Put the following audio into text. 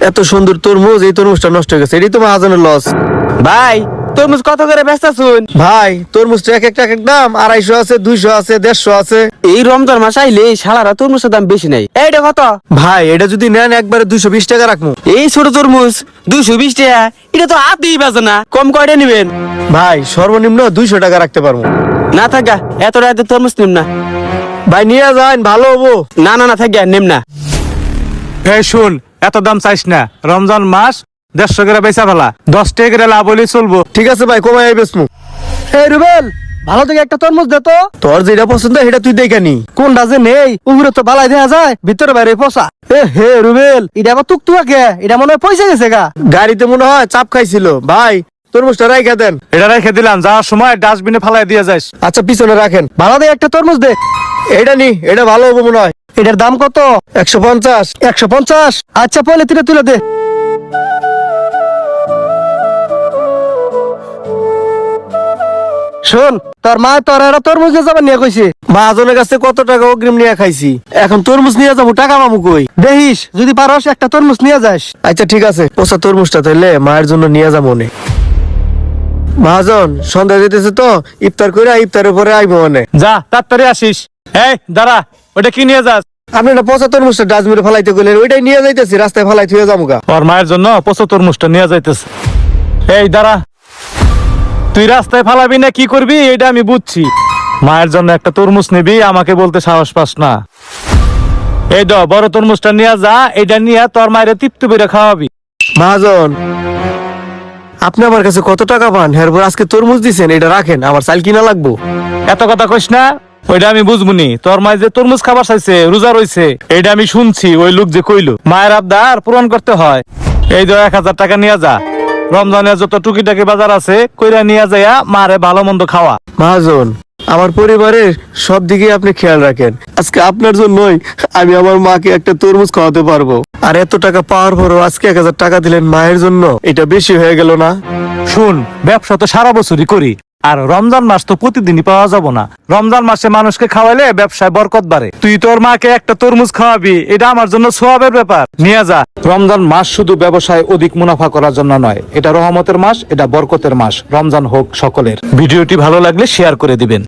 এত সুন্দর তরমুজ, এই তরমুজটা নষ্ট হয়ে গেছে, এটাই তো মহাজনের লস। ভাই তরমুজ কত করে ব্যস্ত শুন? ভাই তরমুজটা এক এক দাম, 250 আছে, 200 আছে, 150 আছে। এই রমজান মাস আইলে শালারা তরমুজের দাম বেশি নাই। এইটা কত? ভাই এটা যদি নেন একবারে 220 টাকা রাখবো। এই ছোট তরমুজ 220 টাকা, এটা তো হাতেই বাজে না। কম কয়টা নিবেন? ভাই সর্বনিম্ন 200 টাকা রাখতে পারবো। না থাকা এত রাতে তরমুজ নিম না। ভাই নিয়ে যান, ভালো হবো। না না না থাকা নিম না। এই শুন, এত দাম চাইস না। রমজান মাস 150 করে বেচা ফেলা, 10 টাকা করে লাভ হলে চলবো। ঠিক আছে ভাই, কমাই বেচমু। এই রুবেল, ভালো থেকে একটা তরমুজ দে তো। তোর যেটা পছন্দ সেটা তুই দেখে নি। কোনটা যে নেই, উপরে তো বালাই দেখা যায়, ভিতরে বাইরে পচা। এ হে রুবেল, এটা আবার তুকতুকা কে? এটা মনে হয় পয়সা গেছে গা। গাড়িতে মনে হয় চাপ খাইছিল। ভাই তরমুজটা রাইখা দেন। এটা রেখে দিলাম, যাওয়ার সময় ডাস্টবিনে ফালাই দিয়ে যাস। আচ্ছা পিছনে রাখেন। ভালো থেকে একটা তরমুজ দে। এটা নি, এটা ভালো হবো মনে হয়। এটার দাম কত? 150। 150? আচ্ছা পয়লে তুলে দে। শোন, তোর মা তোর এরা তরমুজ যাবার নিয়ে কইছে। মহাজনের কাছে কত টাকা অগ্রিম নিয়ে খাইছি, এখন তরমুজ নিয়ে যাবো, টাকা পাবো কই? দেখিস যদি পারস একটা তরমুজ নিয়ে যাস। আচ্ছা ঠিক আছে, পোষা তরমুজটা তাইলে মায়ের জন্য নিয়ে যাবো মনে। মহাজন সন্ধ্যা যেতেছে তো, ইফতার করে ইফতারের পরে আইবো মনে। যা তাড়াতাড়ি আসিস। এই দাঁড়া, ওটা কি নিয়ে যাস? আপনি না পচা তরমুজটা ডাস্টবিনে ফেলাইতে গেলেন, ওইটাই নিয়ে যাইতেছি, রাস্তায় ফেলাই থুয়ে যাবো গা। ওর মায়ের জন্য পচা তরমুজটা নিয়ে যাইতেছে। এই দাঁড়া, তুই রাস্তায় ফালাবি না কি করবি এটা আমি বুঝছি। মায়ের জন্য একটা তরমুজ নিবি, আমাকে বলতে সাহস পাস না। এই দ বড় তরমুজটা নিয়ে যা, এটা নিয়ে তোর মায়ের তৃপ্তি করে খাওয়াবি। মহাজন আপনি আমার কাছে কত টাকা পান, এরপর আজকে তরমুজ দিছেন, এটা রাখেন, আমার চাল কিনা লাগবো। এত কথা কইস না, ওইটা আমি বুঝবনি। তোর মায়ের যে তরমুজ খাবার চাইছে, রোজা রইছে, এটা আমি শুনছি। ওই লোক যে কইলো মায়ের আবদার পূরণ করতে হয়। এই দ 1000 টাকা নিয়ে যা, রমজানের যত টুকিটাকি বাজার আছে কইরা নিয়ে যাইয়া মারে ভালো মন্দ খাওয়া। মহাজন আমার পরিবারের সব দিকে আপনি খেয়াল রাখেন, আজকে আপনার জন্যই আমি আমার মাকে একটা তরমুজ খাওয়াতে পারবো। আর এত টাকা পাওয়ার পরও আজকে 1000 টাকা দিলেন মায়ের জন্য, এটা বেশি হয়ে গেল না? শুন, ব্যবসা তো সারা বছরই করি, আর রমজান মাস তো প্রতিদিনই পাওয়া যাব না। রমজান মাসে মানুষকে খাওয়াইলে ব্যবসায় বরকত বাড়ে। তুই তোর মাকে একটা তরমুজ খাওয়াবি, এটা আমার জন্য সওয়াবের ব্যাপার। নিয়ে যা। রমজান মাস শুধু ব্যবসায় অধিক মুনাফা করার জন্য নয়, এটা রহমতের মাস, এটা বরকতের মাস। রমজান হোক সকলের। ভিডিওটি ভালো লাগলে শেয়ার করে দিবেন।